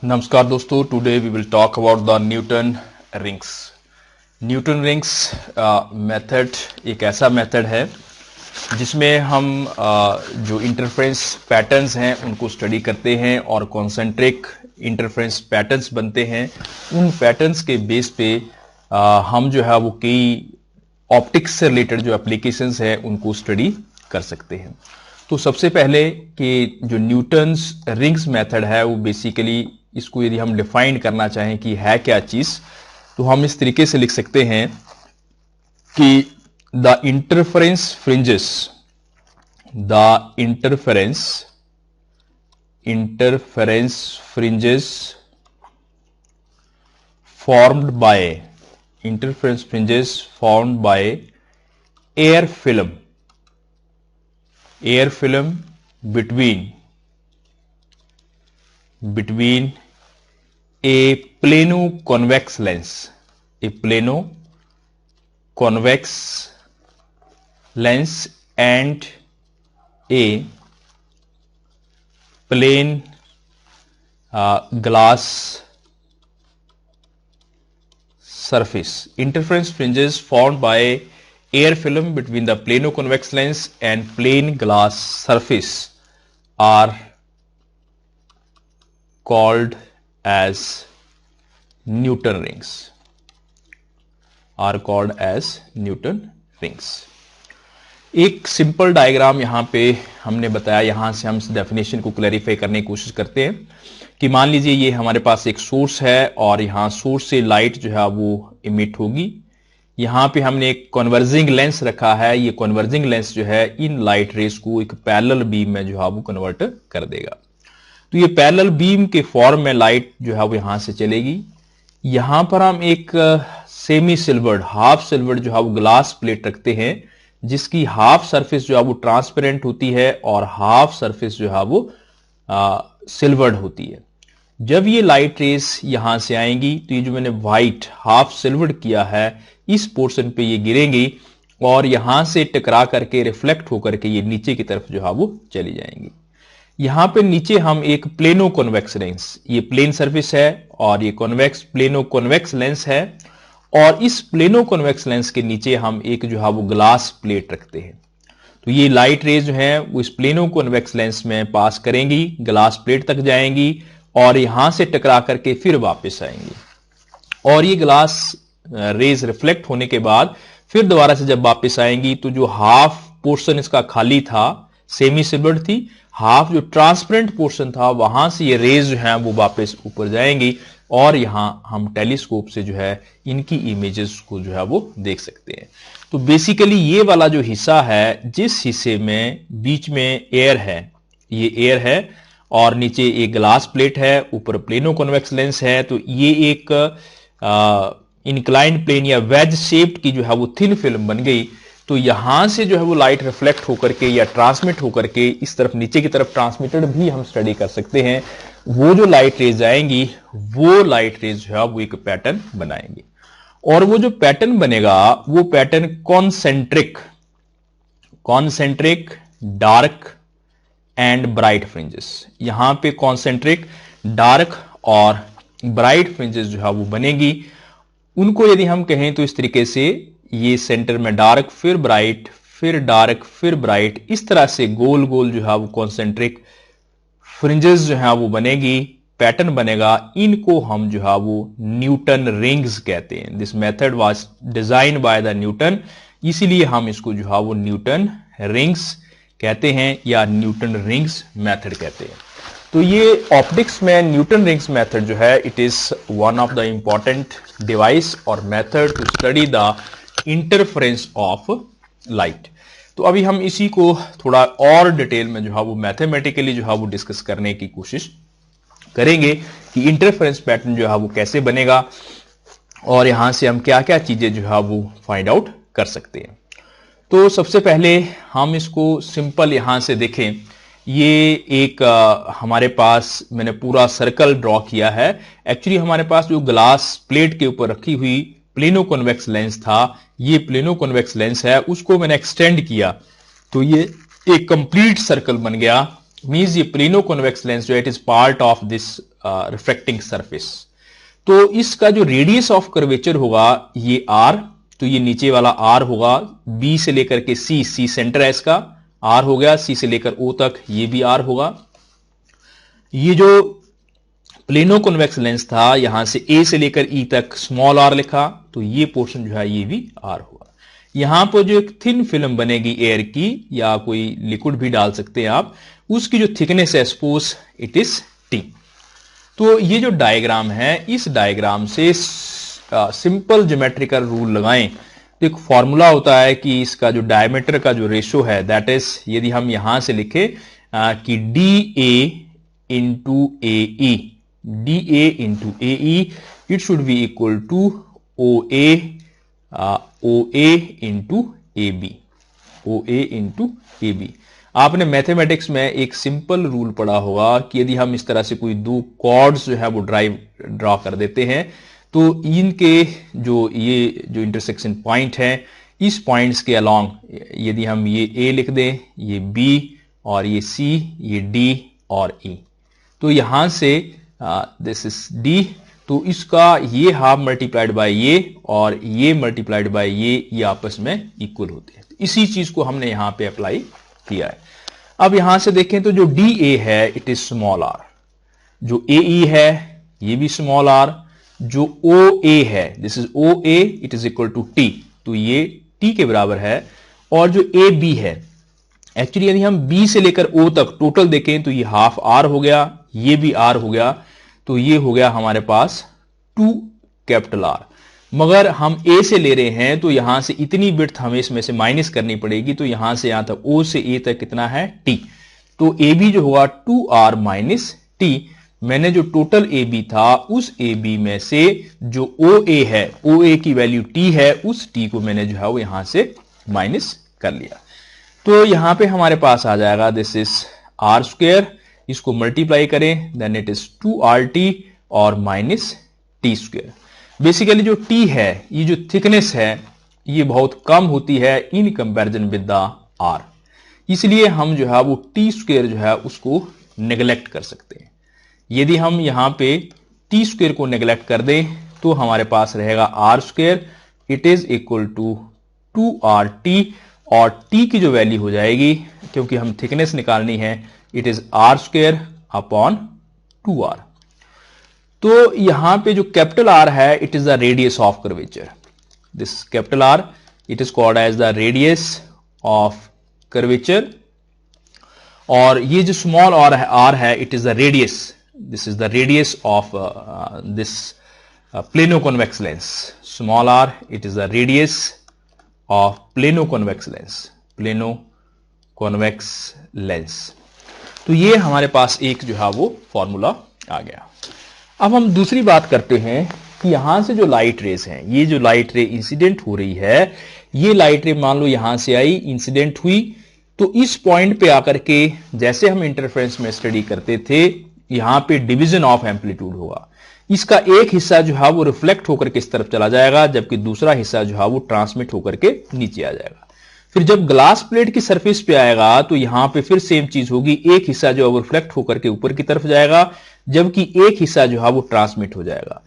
नमस्कार दोस्तों, today we will talk about the Newton rings. Newton rings method एक ऐसा मेथड है जिसमें हम जो इंटरफेरेंस पैटर्न्स हैं उनको स्टडी करते हैं और कॉन्सेंट्रिक इंटरफेरेंस पैटर्न्स बनते हैं। उन पैटर्न्स के बेस पे हम जो है वो कई ऑप्टिक्स से रिलेटेड जो एप्लीकेशंस है उनको स्टडी कर सकते हैं। तो सबसे पहले कि जो न्यूटन्स रिंग्स मेथड है वो बेसिकली इसको यदि हम डिफाइन करना चाहें कि है क्या चीज, तो हम इस तरीके से लिख सकते हैं कि the interference fringes formed by air film between a plano-convex lens and a plane glass surface. Interference fringes formed by air film between the plano-convex lens and plane glass surface are called as Newton rings. एक simple diagram यहां पे हमने बताया, यहां से हम इस definition को क्लैरिफाई करने की कोशिश करते हैं कि मान लीजिए ये हमारे पास एक सोर्स है और यहां सोर्स से लाइट जो है वो इमिट होगी। यहां पे हमने एक कन्वर्जिंग लेंस रखा है। ये कन्वर्जिंग लेंस जो है इन लाइट रेस को एक पैरेलल बीम में जो है वो कन्वर्ट कर देगा। तो ये पैरेलल बीम के फॉर्म में लाइट जो है वो यहां से चलेगी। यहां पर हम एक सेमी सिल्वर्ड, हाफ सिल्वर्ड जो है वो ग्लास प्लेट रखते हैं जिसकी हाफ सरफेस जो है वो ट्रांसपेरेंट होती है और हाफ सरफेस जो है वो सिल्वर्ड होती है। जब ये लाइट रेस यहां से आएंगी तो ये जो मैंने व्हाइट हाफ सिल्वर्ड किया है इस पोर्शन पे ये गिरेंगी और यहां से टकरा करके रिफ्लेक्ट होकर के ये नीचे की तरफ जो है वो चली जाएंगी। यहां पे नीचे हम एक प्लेनो कॉन्वेक्स लेंस, ये प्लेन सरफेस है और ये कॉन्वेक्स प्लेनो कॉन्वेक्स लेंस है और इस प्लेनो कॉन्वेक्स लेंस के नीचे हम एक जो है वो ग्लास प्लेट रखते हैं। तो ये लाइट रेज जो है वो इस प्लेनो कॉन्वेक्स लेंस में पास करेंगी, ग्लास प्लेट तक जाएंगी और यहां से टकरा करके फिर वापस आएंगी और ये ग्लास रेज रिफ्लेक्ट होने के बाद फिर दोबारा से जब वापस आएंगी तो जो हाफ पोर्शन इसका खाली था, सेमी सिल्वर्ड थी, हाफ जो ट्रांसपेरेंट पोर्शन था वहां से ये रेज जो है वो वापस ऊपर जाएंगी और यहां हम टेलीस्कोप से जो है इनकी इमेजेस को जो है वो देख सकते हैं। तो बेसिकली ये वाला जो हिस्सा है, जिस हिस्से में बीच में एयर है, ये एयर है और नीचे एक ग्लास प्लेट है, ऊपर प्लेनो कॉन्वेक्स लेंस है, तो ये एक इंक्लाइंड प्लेन या वेज शेप्ड की जो है वो थिन फिल्म बन गई। तो यहां से जो है वो लाइट रिफ्लेक्ट होकर के या ट्रांसमिट होकर के इस तरफ नीचे की तरफ ट्रांसमिटेड भी हम स्टडी कर सकते हैं। वो जो लाइट रेज आएंगी वो लाइट रेज जो है वो एक पैटर्न बनाएंगे और वो जो पैटर्न बनेगा वो pattern concentric dark and bright fringes. यहां पे कॉन्सेंट्रिक डार्क और ब्राइट फ्रिंजेस जो है वो बनेगी। उनको यदि हम कहें तो इस तरीके से, ये सेंटर में डार्क फिर ब्राइट फिर डार्क फिर ब्राइट, इस तरह से गोल गोल जो है वो कॉन्सेंट्रिक फ्रिंजेस जो है वो बनेगी, पैटर्न बनेगा। इनको हम जो है वो न्यूटन रिंग्स कहते हैं। This method was design by the Newton, इसीलिए हम इसको जो है वो न्यूटन रिंग्स कहते हैं या न्यूटन रिंग्स मेथड कहते हैं। तो ये ऑप्टिक्स में न्यूटन रिंग्स मेथड जो है it is one of the important device और method to study the interference of light. तो अभी हम इसी को थोड़ा और डिटेल में जो है वो मैथमेटिकली जो है वो डिस्कस करने की कोशिश करेंगे कि इंटरफेरेंस पैटर्न जो है वो कैसे बनेगा और यहां से हम क्या क्या चीजें जो है वो फाइंड आउट कर सकते हैं। तो सबसे पहले हम इसको सिंपल यहां से देखें। ये एक हमारे पास मैंने पूरा सर्कल ड्रॉ किया है। एक्चुअली हमारे पास जो ग्लास प्लेट के ऊपर रखी हुई प्लेनो कॉन्वेक्स लेंस था, ये प्लेनो कॉन्वेक्स लेंस है, उसको मैंने एक्सटेंड किया तो ये एक कंप्लीट सर्कल बन गया मीन्स ये प्लेनो कॉन्वेक्स लेंस जो है it is part of this reflecting surface. तो इसका जो रेडियस ऑफ कर्वेचर होगा ये आर, तो ये नीचे वाला आर होगा, बी से लेकर के सी, सी सेंटर है इसका, आर हो गया, सी से लेकर ओ तक ये भी आर होगा। ये जो प्लेनो कॉन्वेक्स लेंस था यहां से ए से लेकर ई तक स्मॉल आर लिखा, तो ये पोर्शन जो है ये भी आर होगा। यहां पर जो एक थिन फिल्म बनेगी एयर की या कोई लिक्विड भी डाल सकते हैं आप, उसकी जो थिकनेस है सपोज इट इज टी। तो ये जो डायग्राम है इस डायग्राम से सिंपल ज्योमेट्रिकल रूल लगाएं तो एक फॉर्मूला होता है कि इसका जो डायमीटर का जो रेशो है दैट इज, यदि हम यहां से लिखे कि D A into A E, D A into A E, it should be equal to O A into A B, O A into A B. आपने मैथमेटिक्स में एक सिंपल रूल पढ़ा होगा कि यदि हम इस तरह से कोई दो कॉर्ड्स जो है वो ड्रॉ कर देते हैं तो इनके जो ये जो इंटरसेक्शन पॉइंट है इस पॉइंट्स के अलोंग यदि हम ये ए लिख दें, ये बी और ये सी, ये डी और ई, तो यहां से दिस इज डी, तो इसका ये हाफ मल्टीप्लाइड बाय ये और ये मल्टीप्लाइड बाय ये आपस में इक्वल होते हैं। इसी चीज को हमने यहां पे अप्लाई किया है। अब यहां से देखें तो जो डी ए है इट इज स्मॉल आर, जो ए ई है ये भी स्मॉल आर, जो ओ ए है this is O A it is equal to T, तो ये टी के बराबर है। और जो ए बी है एक्चुअली यदि हम बी से लेकर ओ तक टोटल देखें तो ये हाफ आर हो गया, ये भी आर हो गया, तो ये हो गया हमारे पास 2 कैपिटल आर। मगर हम ए से ले रहे हैं तो यहां से इतनी बिड्थ हमें इसमें से माइनस करनी पड़ेगी, तो यहां से यहां तक ओ से ए तक कितना है टी, तो ए बी जो होगा 2r माइनस टी। मैंने जो टोटल ए बी था उस ए बी में से जो ओ ए है, ओ ए की वैल्यू टी है, उस टी को मैंने जो है वो यहां से माइनस कर लिया। तो यहां पे हमारे पास आ जाएगा दिस इज आर स्क्वायर, इसको मल्टीप्लाई करें देन इट इज 2RT और माइनस टी स्क्वायर। बेसिकली जो टी है ये जो थिकनेस है ये बहुत कम होती है in comparison with the R, इसलिए हम जो है वो टी स्क्वायर जो है उसको नेग्लेक्ट कर सकते हैं। यदि हम यहां पे टी स्क्वायर को नेग्लेक्ट कर दें तो हमारे पास रहेगा R square it is equal to 2RT और टी की जो वैल्यू हो जाएगी क्योंकि हम थिकनेस निकालनी है it is R square upon 2r। तो यहां पे जो कैपिटल आर है it is the radius of curvature, this capital R it is called as the radius of curvature, और ये जो स्मॉल आर है it is the radius, this is the radius of this plano convex lens, small R it is the radius of plano convex lens, plano convex lens. तो ये हमारे पास एक जो है वो फॉर्मूला आ गया। अब हम दूसरी बात करते हैं कि यहां से जो लाइट रेज हैं, ये जो लाइट रे इंसिडेंट हो रही है, ये लाइट रे मान लो यहां से आई इंसिडेंट हुई, तो इस पॉइंट पे आकर के जैसे हम इंटरफेरेंस में स्टडी करते थे यहां पे डिवीजन ऑफ एम्पलीट्यूड होगा, इसका एक हिस्सा जो है वो रिफ्लेक्ट होकर के इस तरफ चला जाएगा जबकि दूसरा हिस्सा जो है वो ट्रांसमिट होकर के नीचे आ जाएगा। फिर जब ग्लास प्लेट की सरफेस पे आएगा तो यहां पे फिर सेम चीज होगी, एक हिस्सा जो है वो रिफ्लेक्ट होकर के ऊपर की तरफ जाएगा जबकि एक हिस्सा जो है वो ट्रांसमिट हो जाएगा।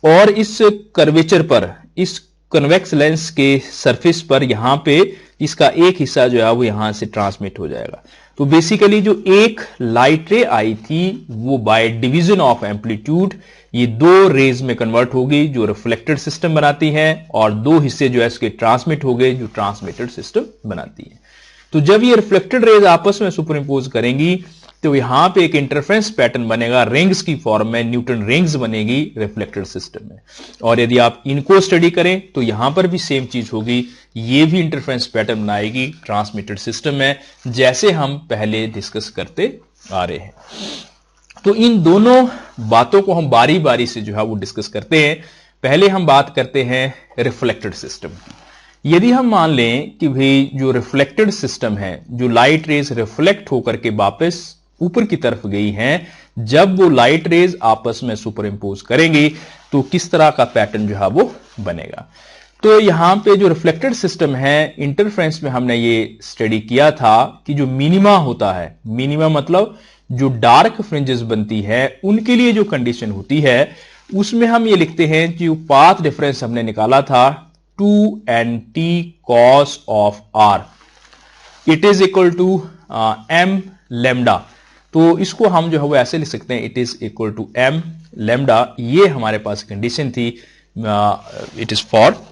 और इस कर्वेचर पर, इस कन्वेक्स लेंस के सरफेस पर यहां पे इसका एक हिस्सा जो है वो यहां से ट्रांसमिट हो जाएगा। तो बेसिकली जो एक लाइट रे आई थी वो बाय डिवीजन ऑफ एम्पलीट्यूड ये दो रेज में कन्वर्ट होगी जो रिफ्लेक्टेड सिस्टम बनाती हैं, और दो हिस्से जो है इसके ट्रांसमिट हो गए जो ट्रांसमिटेड सिस्टम बनाती है। तो जब ये रिफ्लेक्टेड रेज आपस में सुपर इंपोज करेंगी तो यहां पे एक इंटरफेरेंस पैटर्न बनेगा रिंग्स की फॉर्म में, न्यूटन रिंग्स बनेगी रिफ्लेक्टेड सिस्टम में। और यदि आप इनको स्टडी करें तो यहां पर भी सेम चीज होगी, ये भी इंटरफेरेंस पैटर्न बनाएगी ट्रांसमिटेड सिस्टम में जैसे हम पहले डिस्कस करते आ रहे हैं। तो इन दोनों बातों को हम बारी बारी से जो है वो डिस्कस करते हैं। पहले हम बात करते हैं रिफ्लेक्टेड सिस्टम की। यदि हम मान लें कि भाई जो रिफ्लेक्टेड सिस्टम है, जो लाइट रेज रिफ्लेक्ट होकर के वापस ऊपर की तरफ गई हैं, जब वो लाइट रेज आपस में सुपर इंपोज करेंगी तो किस तरह का पैटर्न जो है वो बनेगा। तो यहां पे जो रिफ्लेक्टेड सिस्टम है, इंटरफेरेंस में हमने ये स्टडी किया था कि जो मिनिमा होता है, मिनिमा मतलब जो डार्क फ्रिंजेस बनती है उनके लिए जो कंडीशन होती है, उसमें हम ये लिखते हैं कि पाथ डिफरेंस हमने निकाला था 2nt cos of r, it is equal to m lambda. तो इसको हम जो है वो ऐसे लिख सकते हैं, it is equal to m lambda. ये हमारे पास कंडीशन थी, इट इज फॉर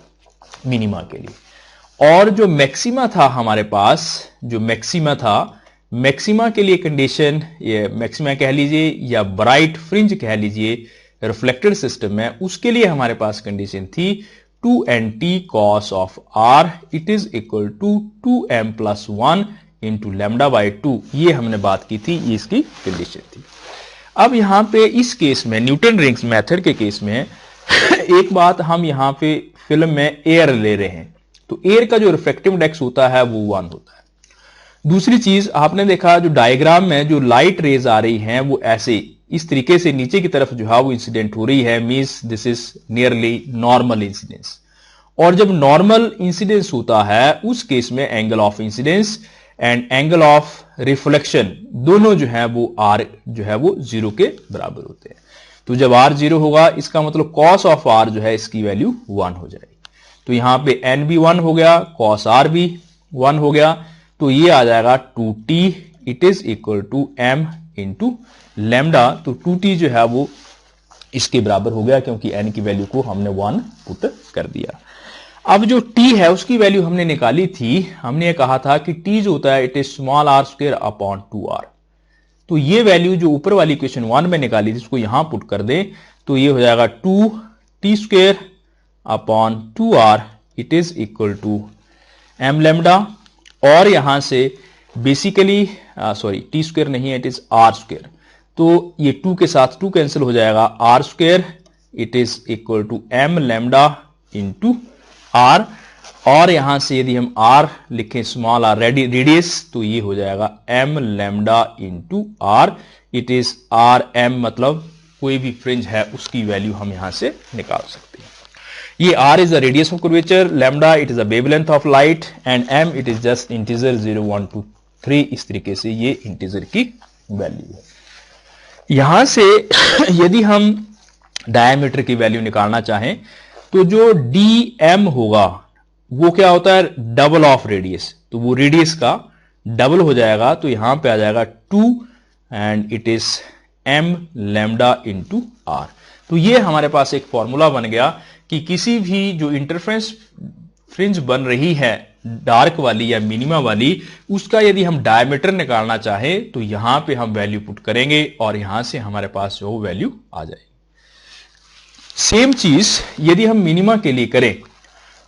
मिनिमा के लिए। और जो मैक्सिमा था हमारे पास, जो मैक्सिमा था, मैक्सिमा के लिए कंडीशन, ये मैक्सिमा कह लीजिए या ब्राइट फ्रिंज कह लीजिए रिफ्लेक्टेड सिस्टम में, उसके लिए हमारे पास कंडीशन थी 2nt cos of r, it is equal to 2m plus 1 into lambda by 2। ये हमने बात की थी, ये इसकी कंडीशन थी। अब यहां पे इस केस में, न्यूटन रिंग्स मेथड के केस में एक बात, हम यहां पे फिल्म में एयर ले रहे हैं, तो एयर का जो रिफ्रैक्टिव इंडेक्स होता है वो 1 होता है। दूसरी चीज आपने देखा, जो डायग्राम में जो लाइट रेज आ रही हैं वो ऐसे इस तरीके से नीचे की तरफ जो है वो इंसिडेंट हो रही है, means this is nearly normal incidence. और जब नॉर्मल इंसिडेंस होता है उस केस में angle of incidence and angle of reflection दोनों जो है वो आर जो है वो 0 के बराबर होते हैं। तो जब r 0 होगा, इसका मतलब cos ऑफ r जो है इसकी वैल्यू 1 हो जाएगी। तो यहां पे n भी 1 हो गया, cos r भी 1 हो गया, तो ये आ जाएगा 2t, it is equal to m into lambda. तो 2t जो है वो इसके बराबर हो गया, क्योंकि n की वैल्यू को हमने 1 पुट कर दिया। अब जो t है उसकी वैल्यू हमने निकाली थी, हमने ये कहा था कि t जो होता है it is small r square upon 2r। तो ये वैल्यू जो ऊपर वाली इक्वेशन 1 में निकाली थी इसको यहां पुट कर दे, तो ये हो जाएगा 2t square upon 2r, it is equal to m lambda. और यहां से बेसिकली सॉरी t स्क्वायर नहीं है, इट इज r स्क्वायर। तो ये 2 के साथ 2 कैंसिल हो जाएगा, r square it is equal to m lambda into r। और यहां से यदि हम r लिखें स्मॉल r रेडियस, तो ये हो जाएगा m lambda into r, it is r m, मतलब कोई भी फ्रिंज है उसकी वैल्यू हम यहां से निकाल सकते हैं। ये r is the radius of curvature, lambda it is the wavelength of light and m it is just integer 0 1 2 3। इस तरीके से ये इंटीजर की वैल्यू है। यहां से यदि हम डायमीटर की वैल्यू निकालना चाहें तो जो dm होगा वो क्या होता है, डबल ऑफ रेडियस, तो वो रेडियस का डबल हो जाएगा। तो यहां पे आ जाएगा 2 and it is m lambda into r। तो ये हमारे पास एक फॉर्मूला बन गया कि किसी भी जो इंटरफेरेंस फ्रिंज बन रही है डार्क वाली या मिनिमा वाली, उसका यदि हम डायमीटर निकालना चाहें तो यहां पे हम वैल्यू पुट करेंगे और यहां से हमारे पास जो वैल्यू आ जाएगी। सेम चीज यदि हम मिनिमा के लिए करें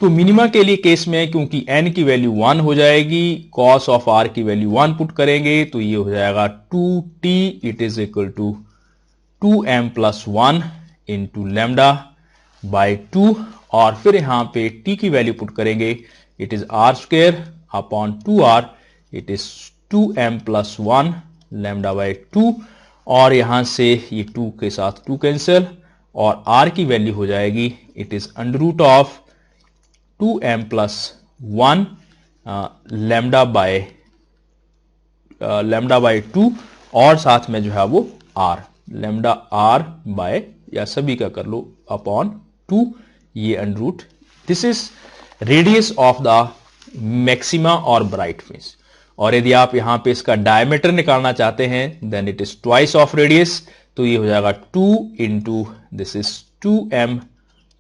तो मिनिमा के लिए केस में क्योंकि n की वैल्यू 1 हो जाएगी, cos ऑफ r की वैल्यू 1 पुट करेंगे तो ये हो जाएगा 2t, it is equal to 2m plus 1 into lambda by 2। और फिर यहां पे t की वैल्यू पुट करेंगे, it is r square upon 2r, it is 2m plus 1 lambda by 2। और यहां से ये 2 के साथ 2 कैंसिल और r की वैल्यू हो जाएगी, it is under root of 2m plus 1 lambda by 2 और साथ में जो है वो r, लेमडा r बाय या सभी का कर लो अपॉन 2, ये under root. This is radius of the maxima और ब्राइट फ्रिंज। और यदि आप यहां पे इसका डायमीटर निकालना चाहते हैं then it is twice of radius, तो ये हो जाएगा 2 into this is 2m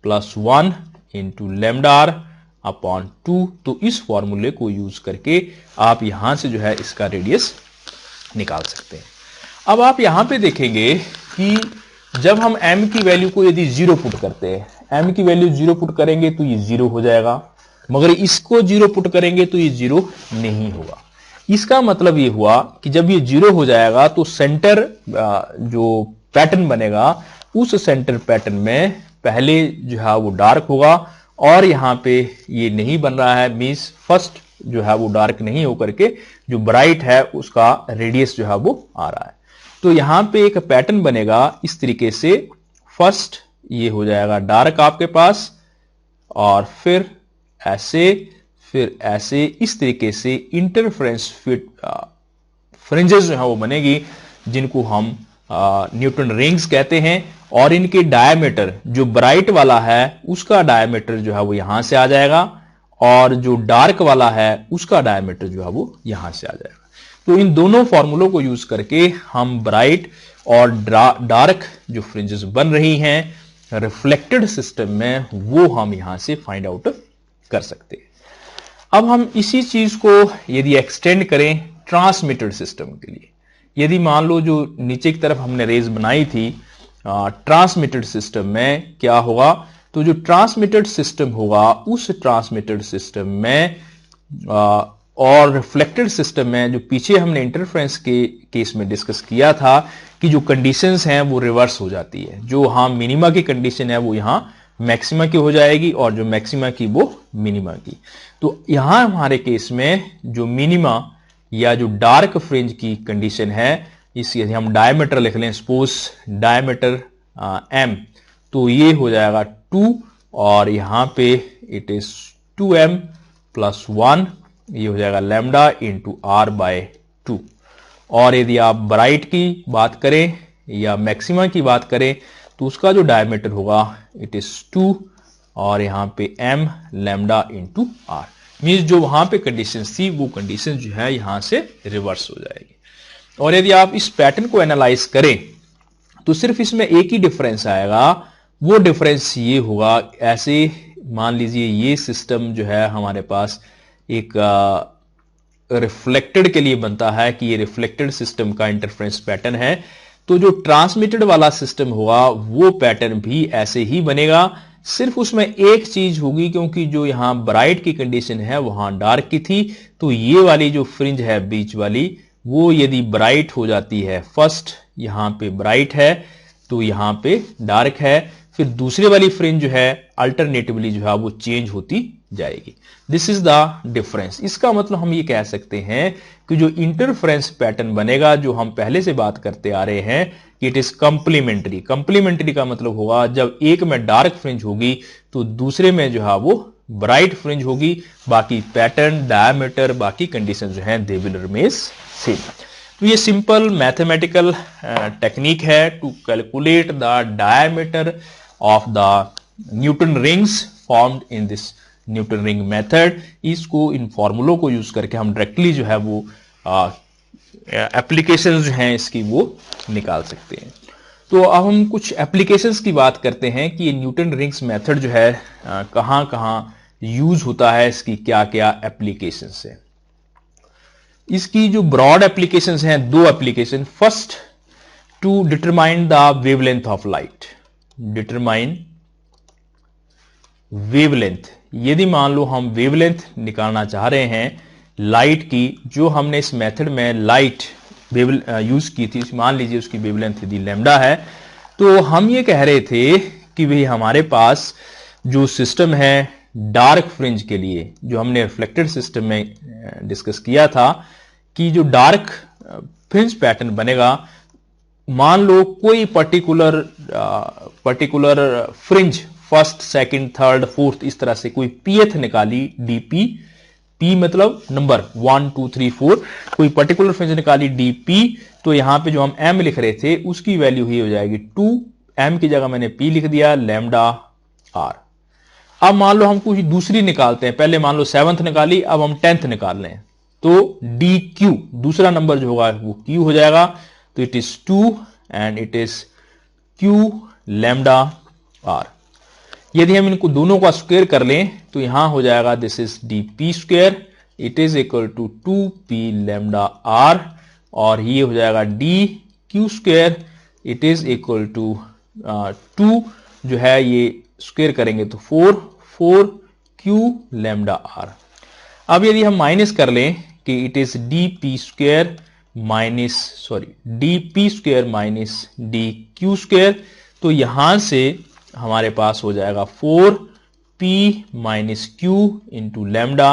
plus 1 into lambda r upon 2। तो इस फॉर्मूले को यूज करके आप यहां से जो है इसका रेडियस निकाल सकते हैं। अब आप यहां पे देखेंगे कि जब हम m की वैल्यू को यदि 0 पुट करते हैं, m की वैल्यू 0 पुट करेंगे तो ये 0 हो जाएगा, मगर इसको 0 पुट करेंगे तो ये 0 नहीं होगा। इसका मतलब ये हुआ कि जब ये 0 हो जाएगा तो सेंटर जो पैटर्न बनेगा उस सेंटर पैटर्न में पहले जो है वो डार्क होगा और यहां पे ये नहीं बन रहा है, मींस फर्स्ट जो है वो डार्क नहीं होकर के जो ब्राइट है उसका रेडियस जो है वो आ रहा है। तो यहां पे एक पैटर्न बनेगा इस तरीके से, फर्स्ट ये हो जाएगा डार्क आपके पास और फिर ऐसे इस तरीके से इंटरफ्रेंस फ्रिंजेस जो है वो बनेगी, जिनको हम न्यूटन रिंग्स कहते हैं। और इनके डायमीटर, जो ब्राइट वाला है उसका डायमीटर जो है वो यहां से आ जाएगा, और जो डार्क वाला है उसका डायमीटर जो है वो यहां से आ जाएगा। तो इन दोनों फॉर्मूलों को यूज करके हम ब्राइट और डार्क जो फ्रिंजेस बन रही हैं रिफ्लेक्टेड सिस्टम में, वो हम यहां से फाइंड आउट कर सकते हैं। अब हम इसी चीज को यदि एक्सटेंड करें ट्रांसमिटेड सिस्टम के लिए, यदि मान लो जो नीचे की तरफ हमने रेज बनाई थी ट्रांसमिटेड सिस्टम में क्या होगा, तो जो ट्रांसमिटेड सिस्टम होगा उस ट्रांसमिटेड सिस्टम में और रिफ्लेक्टेड सिस्टम में, जो पीछे हमने इंटरफ्रेंस के केस में डिस्कस किया था कि जो कंडीशंस हैं वो रिवर्स हो जाती है। जो हाँ मिनिमा की कंडीशन है वो यहां मैक्सिमा की हो जाएगी, और जो मैक्सिमा की वो मिनिमा की। तो यहां हमारे केस में जो मिनिमा या जो डार्क फ्रिंज की कंडीशन है, इस यदि हम डायमीटर लिख लें, सपोज डायमीटर m, तो ये हो जाएगा 2, और यहां पे इट इज 2m प्लस 1, ये हो जाएगा लैम्डा इंटू r बाय 2। और यदि आप ब्राइट की बात करें या मैक्सिमा की बात करें, तो उसका जो डायमीटर होगा इट इज 2, और यहां पे m lambda into r। Means जो वहां पे कंडीशन थी वो कंडीशन जो है यहां से रिवर्स हो जाएगी। और यदि आप इस पैटर्न को एनालाइज करें तो सिर्फ इसमें एक ही डिफरेंस आएगा, वो डिफरेंस ये होगा, ऐसे मान लीजिए ये सिस्टम जो है हमारे पास एक रिफ्लेक्टेड के लिए बनता है कि ये रिफ्लेक्टेड सिस्टम का इंटरफ्रेंस पैटर्न है, तो जो ट्रांसमिटेड वाला सिस्टम होगा वो पैटर्न भी ऐसे ही बनेगा। सिर्फ उसमें एक चीज होगी, क्योंकि जो यहां ब्राइट की कंडीशन है वहां डार्क की थी, तो ये वाली जो फ्रिंज है बीच वाली, वो यदि ब्राइट हो जाती है, फर्स्ट यहां पे ब्राइट है तो यहां पे डार्क है, फिर दूसरी वाली फ्रिंज जो है अल्टरनेटिवली जो है वो चेंज होती जाएगी। This is the difference. इसका मतलब हम ये कह सकते हैं कि जो इंटरफ्रेंस पैटर्न बनेगा, जो हम पहले से बात करते आ रहे हैं कि इट इज कंप्लीमेंट्री। कंप्लीमेंट्री का मतलब होगा जब एक में डार्क फ्रिंज होगी तो दूसरे में जो है वो ब्राइट फ्रिंज होगी, बाकी पैटर्न, डायमीटर, बाकी कंडीशन जो है दे विल रिमेन सेम। तो ये सिंपल मैथमेटिकल टेक्निक है to calculate the diameter of the Newton rings formed in this Newton ring method. इसको इन फॉर्मूलों को यूज करके हम डायरेक्टली जो है वो एप्लीकेशंस जो हैं इसकी वो निकाल सकते हैं। तो अब हम कुछ एप्लीकेशंस की बात करते हैं कि ये न्यूटन रिंग्स मेथड जो है कहां कहां यूज होता है, इसकी क्या क्या एप्लीकेशंस है। इसकी जो ब्रॉड एप्लीकेशंस हैं, दो application. First, to determine the wavelength of light. Determine wavelength, यदि मान लो हम वेवलेंथ निकालना चाह रहे हैं लाइट की, जो हमने इस मेथड में लाइट यूज की थी, मान लीजिए उसकी वेवलेंथ यदि लैम्डा है, तो हम ये कह रहे थे कि भाई हमारे पास जो सिस्टम है डार्क फ्रिंज के लिए, जो हमने रिफ्लेक्टेड सिस्टम में डिस्कस किया था कि जो डार्क फ्रिंज पैटर्न बनेगा, मान लो कोई particular fringe first, second, third, fourth, इस तरह से कोई पीएथ निकाली, डीपी, पी मतलब नंबर 1 2 3 4, कोई पर्टिकुलर फ्रिंज निकाली डीपी, तो यहां पे जो हम एम लिख रहे थे उसकी वैल्यू ही हो जाएगी 2, एम की जगह मैंने पी लिख दिया, लैम्डा आर। अब मान लो हम कुछ दूसरी निकालते हैं, पहले मान लो 7th निकाली, अब हम 10th निकाल रहे हैं, तो डी क्यू, दूसरा नंबर जो होगा वो क्यू हो जाएगा, तो it is 2 and it is Q lambda R. यदि हम इनको दोनों का स्क्वायर कर लें तो यहां हो जाएगा this is D P square, it is equal to 2p lambda R, और ये हो जाएगा D Q square, it is equal to 2 जो है ये स्क्वायर करेंगे तो 4 क्यू लैम्डा आर। अब यदि हम माइनस कर लें कि it is D P square minus D Q square, तो यहां से हमारे पास हो जाएगा 4p minus Q into lambda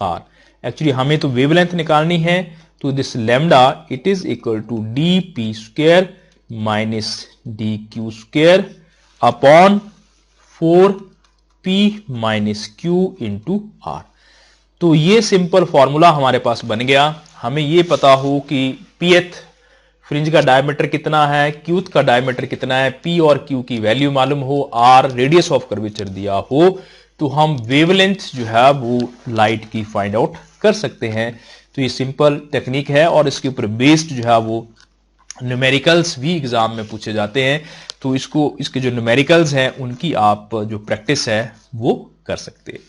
R. Actually हमें तो वेवलेंथ निकालनी है, तो this lambda it is equal to D P square minus D Q square upon 4p P minus Q into R. तो ये सिंपल फॉर्मूला हमारे पास बन गया। हमें ये पता हो कि pth फ्रिंज का डायमीटर कितना है, क्यूथ का डायमीटर कितना है, P और Q की वैल्यू मालूम हो, R रेडियस ऑफ कर्वेचर दिया हो, तो हम वेवलेंथ जो है वो लाइट की फाइंड आउट कर सकते हैं। तो ये सिंपल टेक्निक है और इसके ऊपर बेस्ड जो है वो न्यूमेरिकल्स भी एग्जाम में पूछे जाते हैं। तो इसके जो न्यूमेरिकल्स हैं उनकी आप जो प्रैक्टिस है वो कर सकते हैं।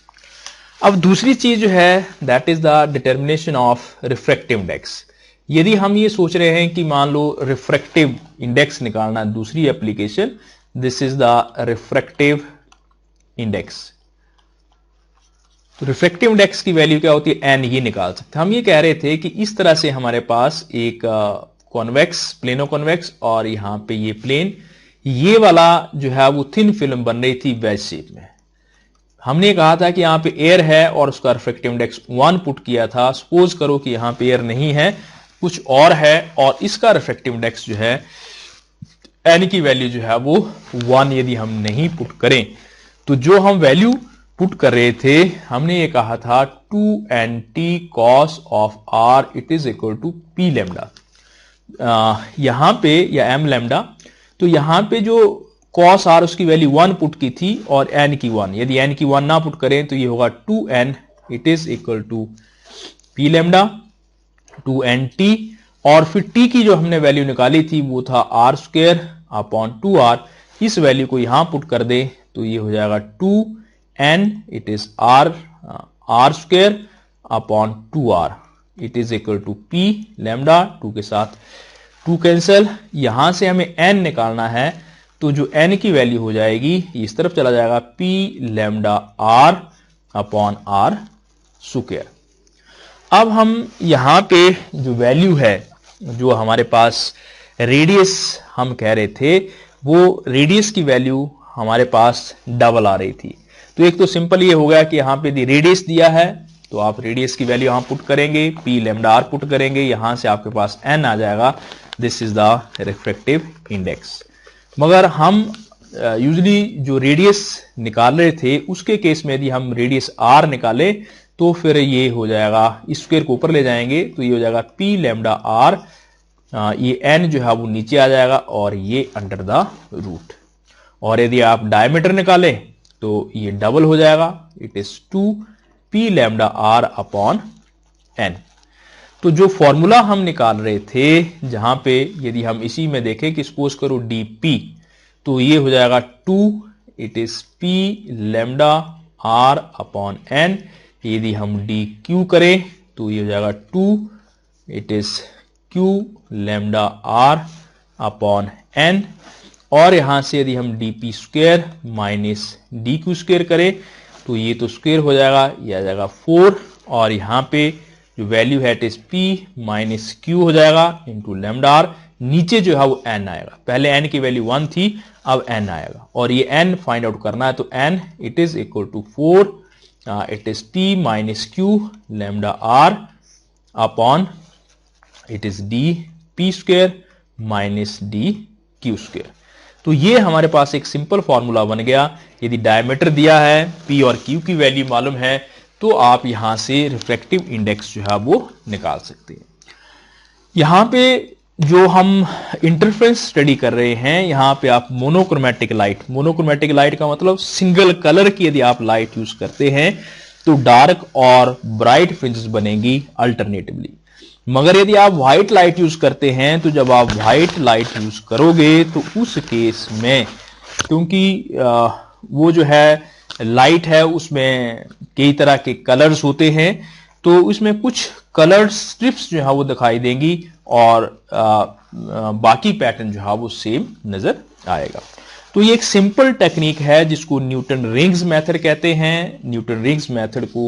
अब दूसरी चीज जो है that is the determination of refractive index. यदि हम ये सोच रहे हैं कि मान लो रिफ्रैक्टिव इंडेक्स निकालना, दूसरी application, this is the refractive index. तो रिफ्रैक्टिव इंडेक्स की वैल्यू क्या होती है, एन ही निकाल सकते हैं। हम ये कह रहे थे कि इस तरह से हमारे पास एक कॉन्वेक्स, प्लेनो कॉन्वेक्स, और यहां पे ये प्लेन, ये वाला जो है वो थिन फिल्म बन रही थी वेज शेप में। हमने कहा था कि यहां पे एयर है और उसका रिफ्रैक्टिव इंडेक्स 1 पुट किया था। सपोज करो कि यहां पे एयर नहीं है, कुछ और है, और इसका रिफ्रैक्टिव इंडेक्स जो है एन की वैल्यू जो है वो 1 यदि हम नहीं पुट करें, तो जो हम वैल्यू पुट कर रहे थे, हमने ये कहा था 2nt cos of r it is equal to p lambda. यहां पे या m लैम्डा, तो यहां पे जो cos r उसकी वैल्यू 1 पुट की थी और n की 1, यदि n की 1 ना पुट करें तो ये होगा 2n it is equal to p lambda 2nt, और फिर t की जो हमने वैल्यू निकाली थी वो था r स्क्वायर अपॉन 2r। इस वैल्यू को यहां पुट कर दे तो ये हो जाएगा 2n it is r square upon 2r it is equal to p lambda. 2 के साथ 2 कैंसिल, यहां से हमें n निकालना है, तो जो n की वैल्यू हो जाएगी इस तरफ चला जाएगा p lambda r upon r square. अब हम यहां पे जो वैल्यू है, जो हमारे पास रेडियस हम कह रहे थे, वो रेडियस की वैल्यू हमारे पास डबल आ रही थी। तो एक तो सिंपल ये हो गया कि यहां पे रेडियस दिया है तो आप रेडियस की वैल्यू यहां पुट करेंगे, p लैम्डा r पुट करेंगे, यहां से आपके पास n आ जाएगा। This is the refractive index. मगर हम यूजली जो रेडियस निकाल रहे थे उसके केस में यदि हम रेडियस r निकाले तो फिर ये हो जाएगा, इस स्क्वायर को ऊपर ले जाएंगे तो ये हो जाएगा p लैम्डा r, ये n जो है वो नीचे आ जाएगा और ये अंडर द रूट। और यदि आप डायमीटर निकालें तो ये डबल हो जाएगा, it is 2p lambda r upon n। तो जो फॉर्मूला हम निकाल रहे थे, जहां पे यदि हम इसी में देखें कि सपोज करो dp, तो ये हो जाएगा 2 it is p lambda r upon n। यदि हम dq करें तो ये हो जाएगा 2 it is q lambda r upon n, और यहां से यदि हम dp square minus dq square करें तो ये तो स्क्वायर हो जाएगा, ये आ जाएगा 4, और यहां पे जो वैल्यू है it is p minus q हो जाएगा इंटू लैम्डा r। नीचे जो है वो n आएगा, पहले n की वैल्यू 1 थी, अब n आएगा, और ये n फाइंड आउट करना है, तो n it is equal to 4 it is p minus q lambda r अपॉन it is d p square minus d q square. तो ये हमारे पास एक सिंपल फॉर्मूला बन गया। यदि डायमीटर दिया है, p और q की वैल्यू मालूम है, तो आप यहां से रिफ्रैक्टिव इंडेक्स जो है वो निकाल सकते हैं। यहां पे जो हम इंटरफेरेंस स्टडी कर रहे हैं, यहां पे आप मोनोक्रोमेटिक लाइट का मतलब सिंगल कलर की यदि आप लाइट यूज करते हैं तो डार्क और ब्राइट फ्रिंजेस बनेंगी अल्टरनेटिवली। मगर यदि आप व्हाइट लाइट यूज करते हैं तो जब आप व्हाइट लाइट यूज करोगे तो उस केस में, क्योंकि वो जो है लाइट है उसमें कई तरह के कलर्स होते हैं, तो उसमें कुछ कलर स्ट्रिप्स जो है वो दिखाई देंगी और बाकी पैटर्न जो है वो सेम नजर आएगा। तो ये एक सिंपल टेक्निक है जिसको न्यूटन रिंग्स मेथड कहते हैं। न्यूटन रिंग्स मेथड को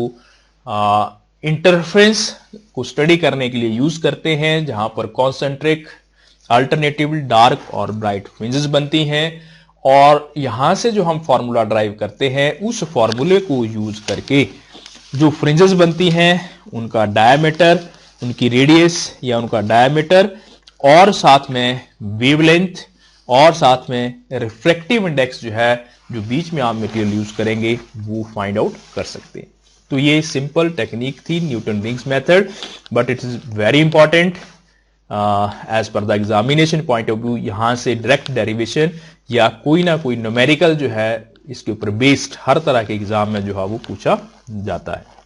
इंटरफेरेंस को स्टडी करने के लिए यूज करते हैं, जहां पर कॉन्सेंट्रिक, अल्टरनेटिव, डार्क और ब्राइट फ्रिंजेस बनती हैं, और यहां से जो हम फॉर्मूला ड्राइव करते हैं उस फॉर्मूले को यूज करके जो फ्रिंजेस बनती हैं उनका डायमीटर, उनकी रेडियस या उनका डायमीटर, और साथ में वेवलेंथ और साथ में रिफ्रैक्टिव इंडेक्स जो है, जो बीच में आप मटेरियल यूज करेंगे, वो फाइंड आउट कर सकते हैं। तो ये सिंपल टेक्निक थी Newton rings method, but it is very important as per the examination point of view. यहां से डायरेक्ट डेरिवेशन या कोई ना कोई न्यूमेरिकल जो है इसके ऊपर बेस्ड हर तरह के एग्जाम में जो है वो पूछा जाता है।